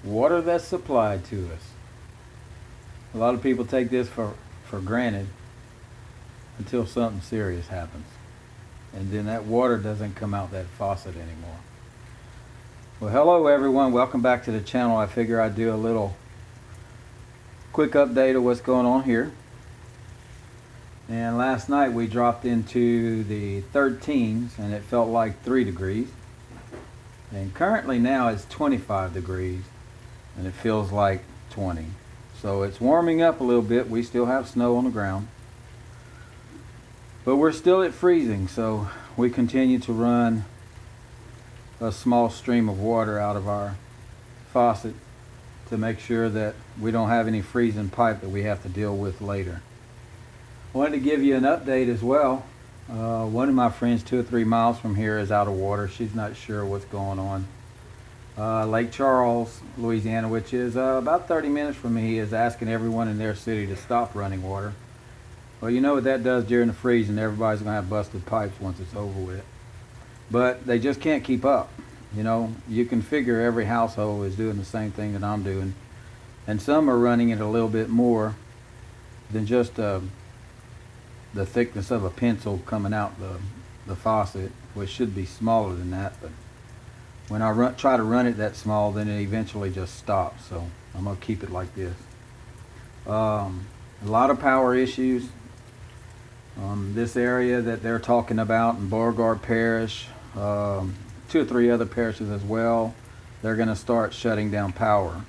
water that's supplied to us. A lot of people take this for granted until something serious happens. And then that water doesn't come out that faucet anymore. Well, hello everyone. Welcome back to the channel. I figure I'd do a little quick update of what's going on here. And last night we dropped into the 13s and it felt like 3 degrees. And currently now it's 25 degrees and it feels like 20. So it's warming up a little bit. We still have snow on the ground, but we're still at freezing, so we continue to run a small stream of water out of our faucet to make sure that we don't have any freezing pipe that we have to deal with later. I wanted to give you an update as well. One of my friends 2 or 3 miles from here is out of water. She's not sure what's going on. Lake Charles, Louisiana, which is about 30 minutes from me, is asking everyone in their city to stop running water. Well, you know what that does during the freezing. Everybody's going to have busted pipes once it's over with. But they just can't keep up. You know, you can figure every household is doing the same thing that I'm doing. And some are running it a little bit more than just the thickness of a pencil coming out the faucet, which should be smaller than that. But when I try to run it that small, then it eventually just stops. So I'm going to keep it like this. A lot of power issues. This area that they're talking about in Beauregard Parish, 2 or 3 other parishes as well, they're going to start shutting down power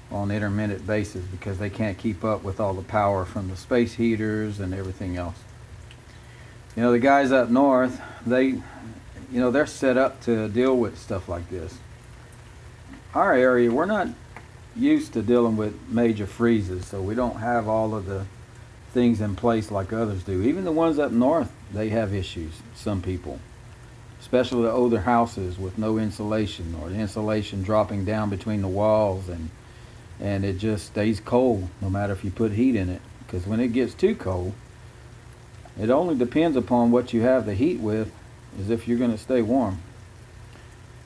on an intermittent basis because they can't keep up with all the power from the space heaters and everything else. You know, the guys up north, they're set up to deal with stuff like this. Our area, we're not used to dealing with major freezes, so we don't have all of the things in place like others do. Even the ones up north, they have issues, some people, especially the older houses with no insulation, or the insulation dropping down between the walls, and it just stays cold no matter if you put heat in it, because when it gets too cold, it only depends upon what you have the heat with, as if you're going to stay warm.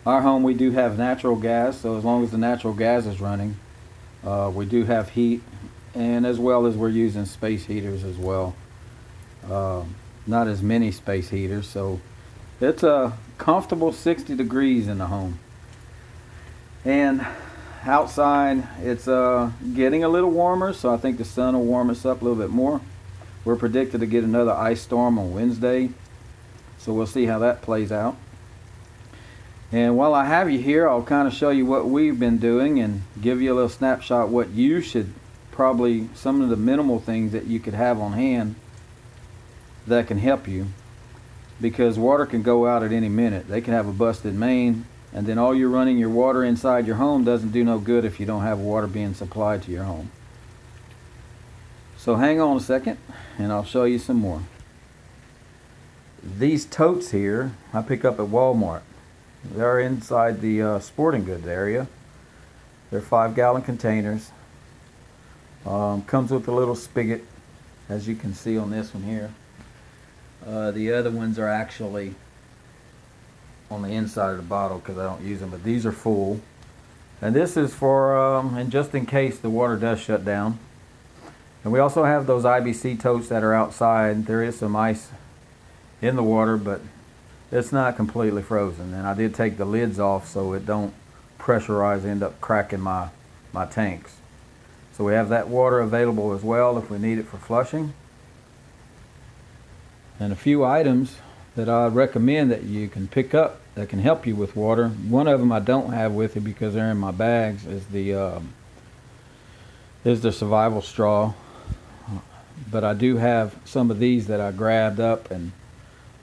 Our home, we do have natural gas, so as long as the natural gas is running, we do have heat, and as well as we're using space heaters as well. Not as many space heaters, so it's a comfortable 60 degrees in the home. And outside, it's getting a little warmer, so I think the sun will warm us up a little bit more. We're predicted to get another ice storm on Wednesday, so we'll see how that plays out. And while I have you here, I'll kind of show you what we've been doing and give you a little snapshot what you should probably, some of the minimal things that you could have on hand that can help you, because water can go out at any minute. They can have a busted main, and then all you're running your water inside your home doesn't do no good if you don't have water being supplied to your home. So hang on a second and I'll show you some more. These totes here I pick up at Walmart. They're inside the sporting goods area. They're 5-gallon containers. Comes with a little spigot, as you can see on this one here. The other ones are actually on the inside of the bottle because I don't use them, but these are full. And this is for, and just in case the water does shut down. And we also have those IBC totes that are outside. There is some ice in the water, but it's not completely frozen. And I did take the lids off so it don't pressurize, end up cracking my tanks. So we have that water available as well if we need it for flushing. And a few items that I recommend that you can pick up that can help you with water. One of them I don't have with me because they're in my bags is the survival straw. But I do have some of these that I grabbed up and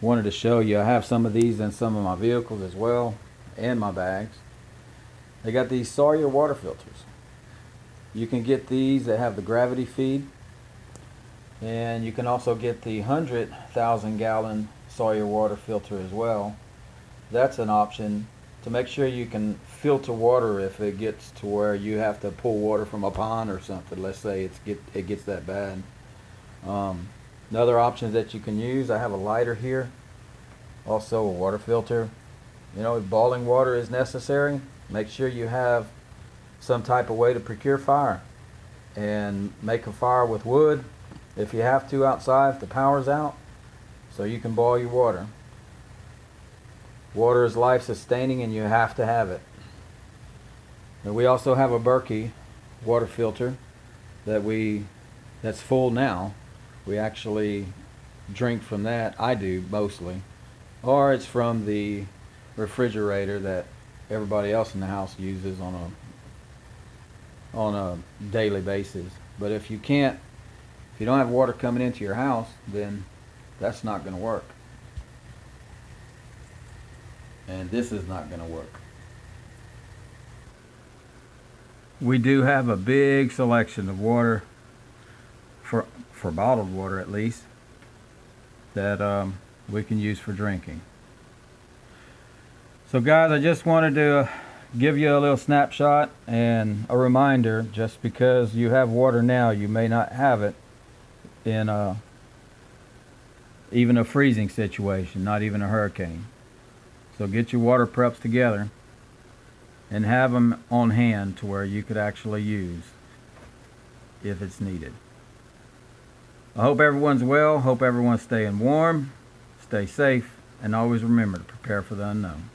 wanted to show you. I have some of these in some of my vehicles as well, and my bags. They got these Sawyer water filters. You can get these that have the gravity feed, and you can also get the 100,000 gallon Sawyer water filter as well. That's an option to make sure you can filter water if it gets to where you have to pull water from a pond or something. Let's say it gets that bad. Another option that you can use, I have a lighter here, also a water filter. You know, if boiling water is necessary, make sure you have some type of way to procure fire and make a fire with wood if you have to outside if the power's out, so you can boil your water. Water is life sustaining and you have to have it. And we also have a Berkey water filter that's full now. We actually drink from that. I do mostly. Or it's from the refrigerator that everybody else in the house uses on a daily basis. But if you don't have water coming into your house, then that's not going to work. And this is not going to work. We do have a big selection of water, for bottled water at least, that we can use for drinking. So guys, I just wanted to give you a little snapshot and a reminder, just because you have water now, you may not have it in even a freezing situation, not even a hurricane. So get your water preps together and have them on hand to where you could actually use if it's needed. I hope everyone's well, hope everyone's staying warm, stay safe, and always remember to prepare for the unknown.